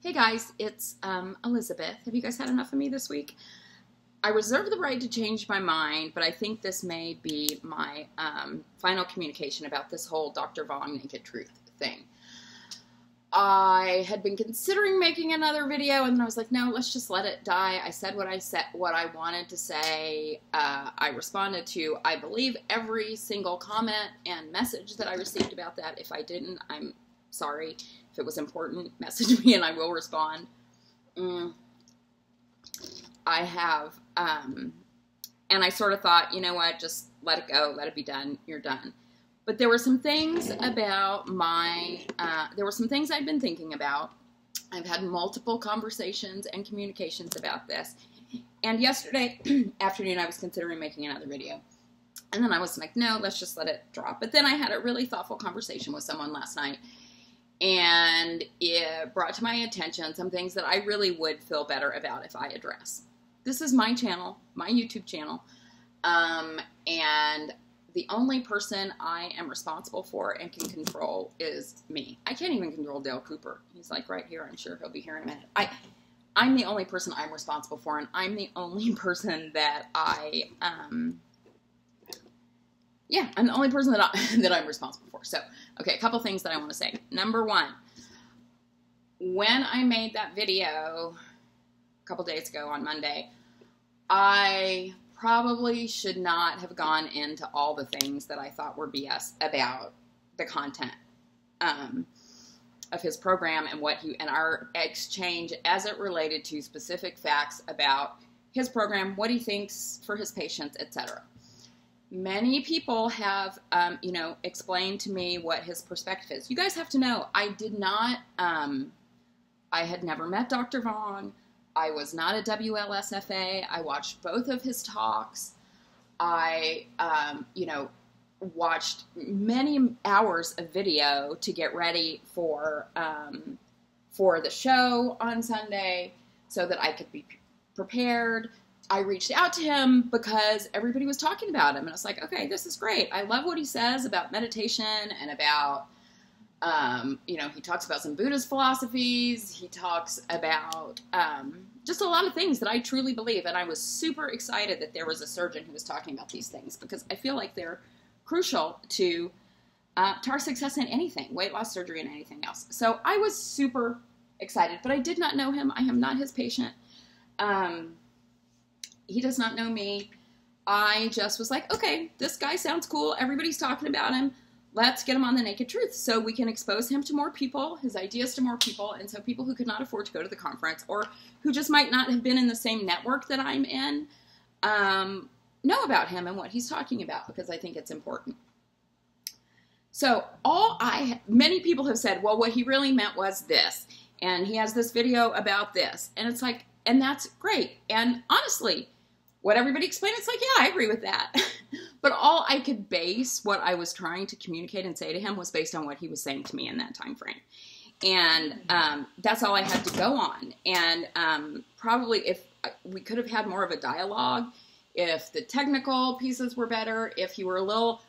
Hey guys, it's Elizabeth. Have you guys had enough of me this week? I reserve the right to change my mind, but I think this may be my final communication about this whole Dr. Vaughn Naked Truth thing. I had been considering making another video, and then I was like, no, let's just let it die. I said what I wanted to say. I responded to, I believe, every single comment and message that I received about that. If I didn't, I'm sorry. If it was important, message me and I will respond. I have, and I sort of thought, you know what, just let it go, let it be done, you're done. But there were some things about there were some things I'd been thinking about. I've had multiple conversations and communications about this. And yesterday afternoon, I was considering making another video. And then I was like, no, let's just let it drop. But then I had a really thoughtful conversation with someone last night. And it brought to my attention some things that I really would feel better about if I address. This is my channel, my YouTube channel. And the only person I am responsible for and can control is me. I can't even control Dale Cooper. He's like right here. I'm sure he'll be here in a minute. I'm the only person I'm responsible for, and I'm the only person that I'm the only person that I'm responsible for. So, okay, a couple things that I want to say. Number one, when I made that video a couple days ago on Monday, I probably should not have gone into all the things that I thought were BS about the content of his program and our exchange as it related to specific facts about his program, what he thinks for his patients, etc. Many people have, explained to me what his perspective is. You guys have to know, I had never met Dr. Vaughn. I was not a WLSFA. I watched both of his talks. I, watched many hours of video to get ready for the show on Sunday so that I could be prepared. I reached out to him because everybody was talking about him, and I was like, okay, this is great. I love what he says about meditation and about, he talks about some Buddhist philosophies. He talks about just a lot of things that I truly believe, and I was super excited that there was a surgeon who was talking about these things because I feel like they're crucial to our success in anything, weight loss surgery and anything else. So I was super excited, but I did not know him. I am not his patient. He does not know me. I just was like, okay, this guy sounds cool. Everybody's talking about him. Let's get him on the Naked Truth so we can expose him to more people, his ideas to more people, and so people who could not afford to go to the conference or who just might not have been in the same network that I'm in know about him and what he's talking about, because I think it's important. So many people have said, well, what he really meant was this, and he has this video about this, and it's like, and that's great. And honestly, what everybody explained, it's like, yeah, I agree with that. But all I could base what I was trying to communicate and say to him was based on what he was saying to me in that time frame. And that's all I had to go on. And probably if we could have had more of a dialogue, if the technical pieces were better, if he were a little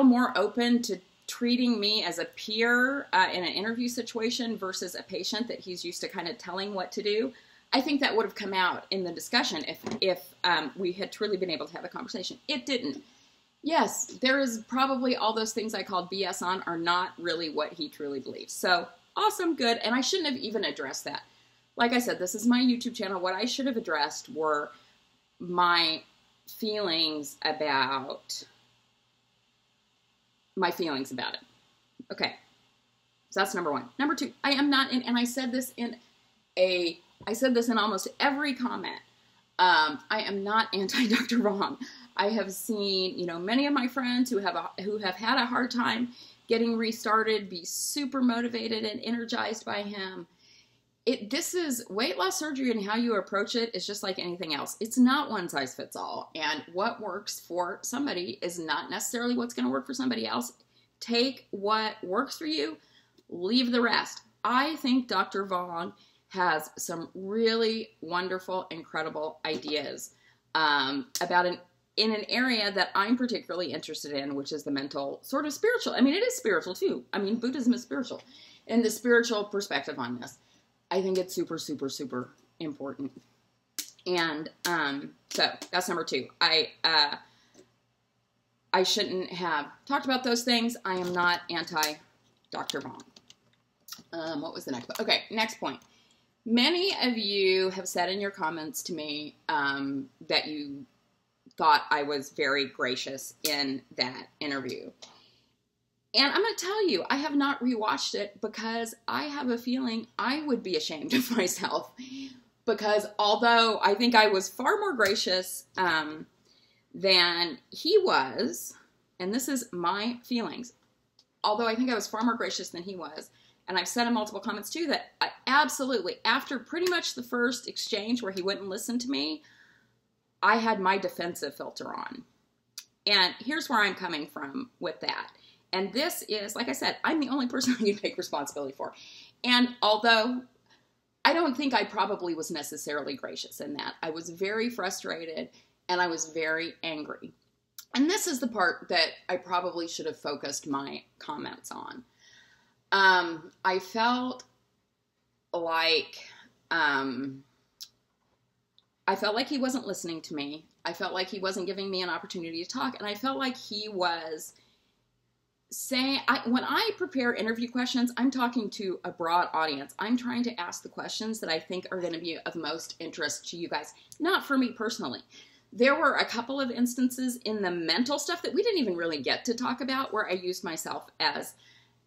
more open to treating me as a peer in an interview situation versus a patient that he's used to kind of telling what to do, I think that would have come out in the discussion if we had truly been able to have a conversation. It didn't. Yes, there is probably all those things I called BS on are not really what he truly believes. So awesome, good. And I shouldn't have even addressed that. Like I said, this is my YouTube channel. What I should have addressed were my feelings about it. Okay. So that's number one. Number two, I am not in, and I said this in almost every comment. I am not anti-Dr. Vaughn. I have seen, many of my friends who have had a hard time getting restarted, be super motivated and energized by him. This is weight loss surgery, and how you approach it is just like anything else. It's not one size fits all. And what works for somebody is not necessarily what's going to work for somebody else. Take what works for you, leave the rest. I think Dr. Vaughn has some really wonderful, incredible ideas in an area that I'm particularly interested in, which is the mental, sort of spiritual. I mean, it is spiritual too. I mean, Buddhism is spiritual. in the spiritual perspective on this, I think it's super, super, super important. And so that's number 2. I shouldn't have talked about those things. I am not anti-Dr. Vaughn. What was the next point? Okay, next point. Many of you have said in your comments to me that you thought I was very gracious in that interview. And I'm going to tell you, I have not rewatched it because I have a feeling I would be ashamed of myself. Because although I think I was far more gracious than he was, and this is my feelings, although I think I was far more gracious than he was, and I've said in multiple comments too that I absolutely, after pretty much the first exchange where he wouldn't listen to me, I had my defensive filter on. And here's where I'm coming from with that. And this is, like I said, I'm the only person I can take responsibility for. And although I don't think I probably was necessarily gracious in that, I was very frustrated and I was very angry. And this is the part that I probably should have focused my comments on. I felt like he wasn't listening to me. I felt like he wasn't giving me an opportunity to talk. And I felt like he was saying, when I prepare interview questions, I'm talking to a broad audience. I'm trying to ask the questions that I think are going to be of most interest to you guys, not for me personally. There were a couple of instances in the mental stuff that we didn't even really get to talk about where I used myself as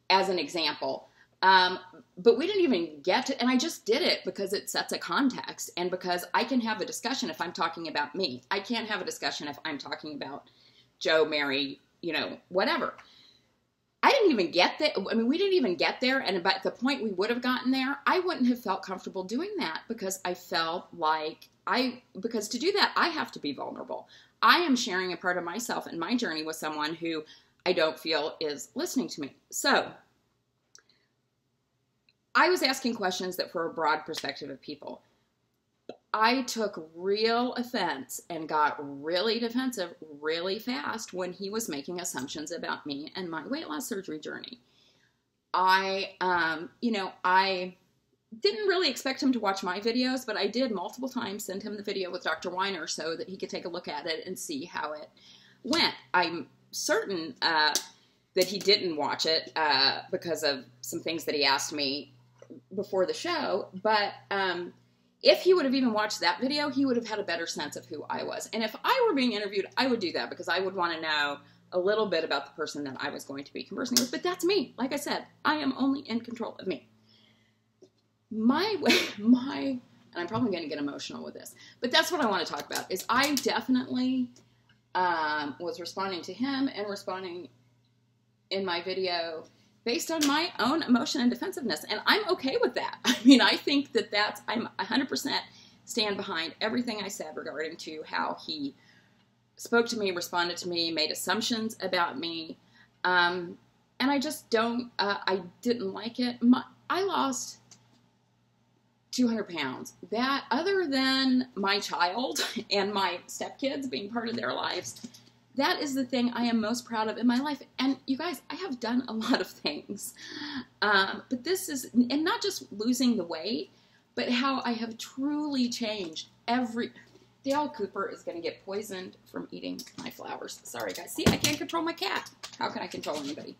an example. But we didn't even get to, and I just did it because it sets a context and because I can have a discussion if I'm talking about me. I can't have a discussion if I'm talking about Joe, Mary, whatever. I didn't even get that. I mean, we didn't even get there. And about the point we would have gotten there, I wouldn't have felt comfortable doing that because I felt like because to do that, I have to be vulnerable. I am sharing a part of myself and my journey with someone who I don't feel is listening to me. So I was asking questions that were a broad perspective of people. I took real offense and got really defensive really fast when he was making assumptions about me and my weight loss surgery journey. I didn't really expect him to watch my videos, but I did multiple times send him the video with Dr. Weiner so that he could take a look at it and see how it went. I'm certain that he didn't watch it because of some things that he asked me before the show, but if he would have even watched that video, he would have had a better sense of who I was. And if I were being interviewed, I would do that because I would want to know a little bit about the person that I was going to be conversing with. But that's me. Like I said, I am only in control of me. And I'm probably going to get emotional with this, but that's what I want to talk about, is I definitely was responding to him and responding in my video based on my own emotion and defensiveness. And I'm okay with that. I mean, I think that I'm 100% stand behind everything I said regarding to how he spoke to me, responded to me, made assumptions about me. And I just I didn't like it. I lost 200 pounds. That, other than my child and my stepkids being part of their lives, that is the thing I am most proud of in my life. And you guys, I have done a lot of things. But this is, and not just losing the weight, but how I have truly changed Dale Cooper is going to get poisoned from eating my flowers. Sorry, guys. See, I can't control my cat. How can I control anybody?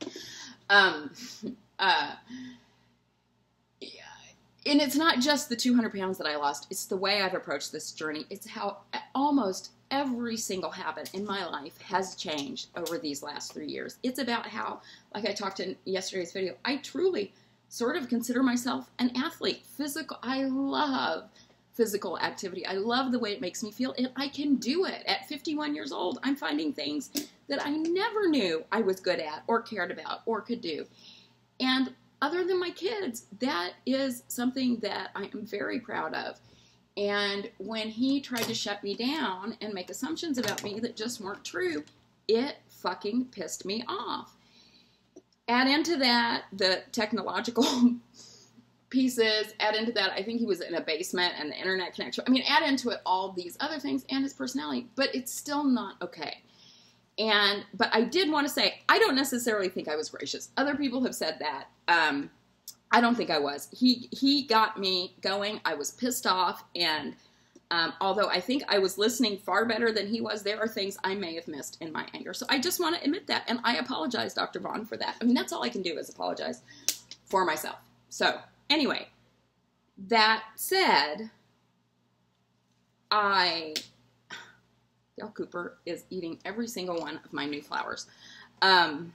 And it's not just the 200 pounds that I lost. It's the way I've approached this journey. It's how almost every single habit in my life has changed over these last 3 years. It's about how, like I talked in yesterday's video, I truly sort of consider myself an athlete. I love physical activity. I love the way it makes me feel, and I can do it. At 51 years old, I'm finding things that I never knew I was good at or cared about or could do. And other than my kids, that is something that I am very proud of. And when he tried to shut me down and make assumptions about me that just weren't true, it fucking pissed me off. Add into that the technological pieces, add into that, I think he was in a basement and the internet connection. I mean, add into it all these other things and his personality, but it's still not okay. But I did want to say, I don't necessarily think I was gracious. Other people have said that. I don't think I was. He got me going. I was pissed off, and although I think I was listening far better than he was, there are things I may have missed in my anger. So I just want to admit that, and I apologize, Dr. Vaughn, for that. I mean, that's all I can do is apologize for myself. So anyway, that said, Dale Cooper is eating every single one of my new flowers. That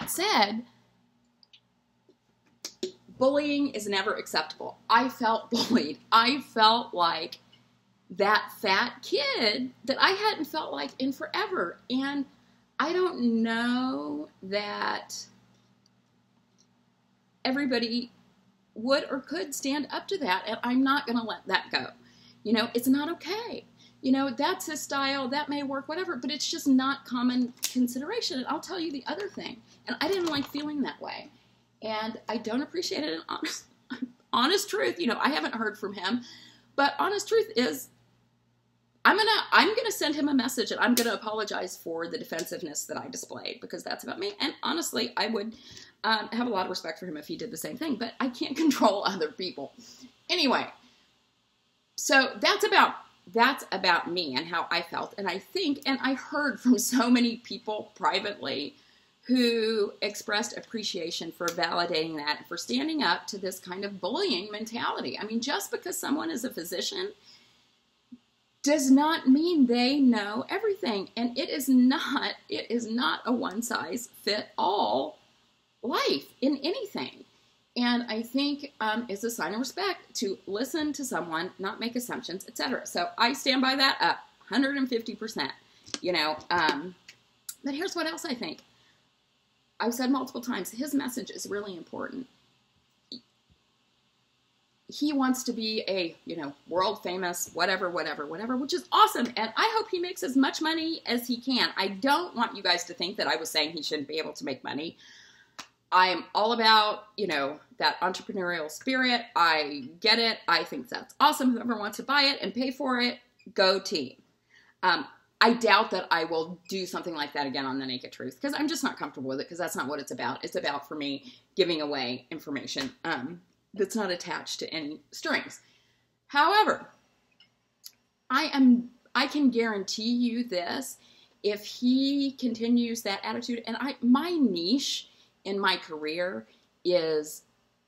said, bullying is never acceptable. I felt bullied. I felt like that fat kid that I hadn't felt like in forever. And I don't know that everybody would or could stand up to that. And I'm not going to let that go. You know, it's not okay. You know, that's his style. That may work, whatever. But it's just not common consideration. And I'll tell you the other thing. And I didn't like feeling that way. And I don't appreciate it. And honest truth, you know, I haven't heard from him, but honest truth is I'm gonna send him a message, and I'm gonna apologize for the defensiveness that I displayed, because that's about me. And honestly, I would have a lot of respect for him if he did the same thing, but I can't control other people. Anyway, so that's about me and how I felt. And I think, and I heard from so many people privately who expressed appreciation for validating that and for standing up to this kind of bullying mentality. I mean, just because someone is a physician does not mean they know everything. And it is not a one-size-fit-all life in anything. And I think it's a sign of respect to listen to someone, not make assumptions, etc. So I stand by that 150%, you know. But here's what else I think. I've said multiple times, his message is really important. He wants to be a, you know, world famous, whatever, which is awesome. And I hope he makes as much money as he can. I don't want you guys to think that I was saying he shouldn't be able to make money. I'm all about, you know, that entrepreneurial spirit. I get it. I think that's awesome. Whoever wants to buy it and pay for it, go team. I doubt that I will do something like that again on The Naked Truth, because I'm just not comfortable with it, because that's not what it's about. It's about, for me, giving away information that's not attached to any strings. However, I can guarantee you this, if he continues that attitude, and my niche in my career is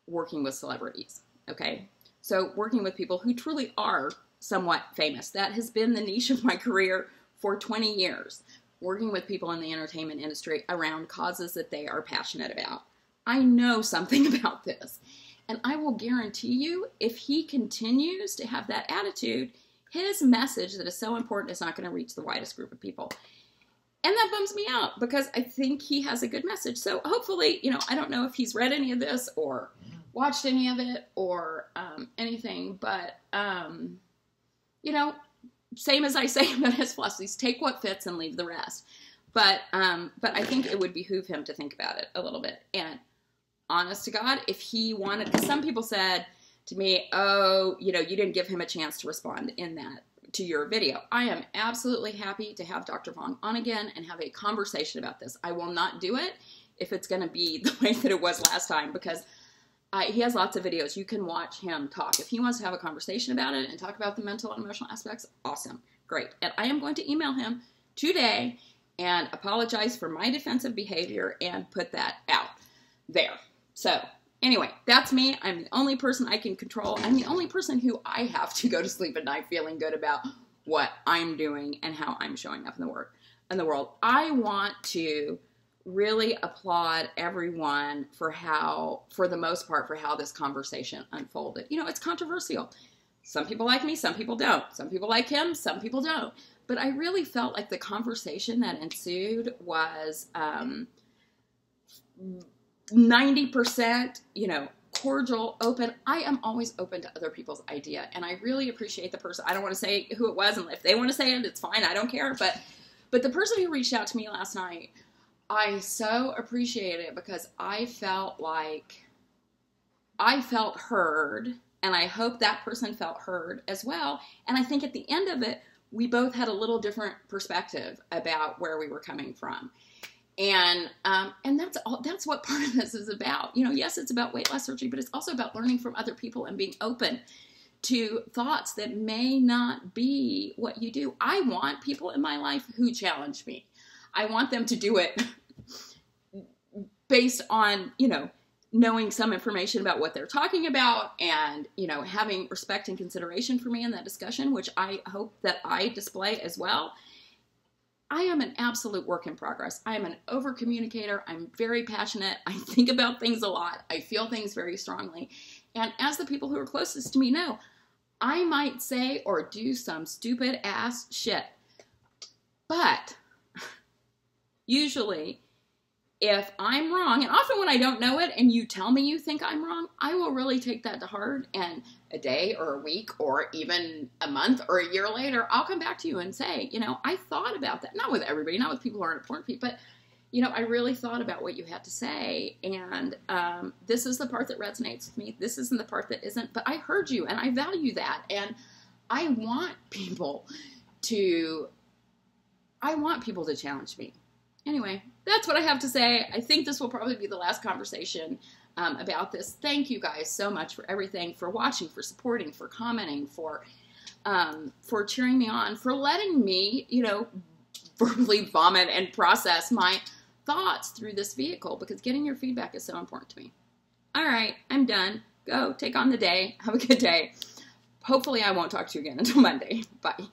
working with celebrities, okay? So working with people who truly are somewhat famous. That has been the niche of my career for 20 years, working with people in the entertainment industry around causes that they are passionate about. I know something about this. And I will guarantee you, if he continues to have that attitude, his message that is so important is not going to reach the widest group of people. And that bums me out, because I think he has a good message. So hopefully, you know, I don't know if he's read any of this or watched any of it or anything, but, you know, same as I say about his philosophies, take what fits and leave the rest. But I think it would behoove him to think about it a little bit. And honest to God, if he wanted, because some people said to me, oh, you know, you didn't give him a chance to respond in that to your video. I am absolutely happy to have Dr. Vaughn on again and have a conversation about this. I will not do it if it's going to be the way that it was last time, because he has lots of videos. You can watch him talk. If he wants to have a conversation about it and talk about the mental and emotional aspects, awesome. Great. And I am going to email him today and apologize for my defensive behavior and put that out there. So anyway, that's me. I'm the only person I can control. I'm the only person who I have to go to sleep at night feeling good about what I'm doing and how I'm showing up in the world. I want to really applaud everyone for the most part, for how this conversation unfolded. You know, it's controversial. Some people like me, some people don't. Some people like him, some people don't. But I really felt like the conversation that ensued was 90%, you know, cordial, open. I am always open to other people's idea, and I really appreciate the person. I don't want to say who it was, and if they want to say it, it's fine. I don't care. But the person who reached out to me last night, I so appreciate it, because I felt like I felt heard, and I hope that person felt heard as well. And I think at the end of it, we both had a little different perspective about where we were coming from. And that's all, that's what part of this is about. You know, yes, it's about weight loss surgery, but it's also about learning from other people and being open to thoughts that may not be what you do. I want people in my life who challenge me. I want them to do it based on, you know, knowing some information about what they're talking about and, you know, having respect and consideration for me in that discussion, which I hope that I display as well. I am an absolute work in progress. I am an over communicator. I'm very passionate. I think about things a lot. I feel things very strongly. And as the people who are closest to me know, I might say or do some stupid ass shit. But usually, if I'm wrong, and often when I don't know it and you tell me you think I'm wrong, I will really take that to heart. And a day or a week or even a month or a year later, I'll come back to you and say, you know, I thought about that. Not with everybody, not with people who aren't important people, but, you know, I really thought about what you had to say. And this is the part that resonates with me. This isn't the part that isn't. But I heard you and I value that. And I want people to challenge me. Anyway, that's what I have to say. I think this will probably be the last conversation about this. Thank you guys so much for everything, for watching, for supporting, for commenting, for cheering me on, for letting me, you know, verbally vomit and process my thoughts through this vehicle, because getting your feedback is so important to me. All right, I'm done. Go take on the day. Have a good day. Hopefully I won't talk to you again until Monday. Bye.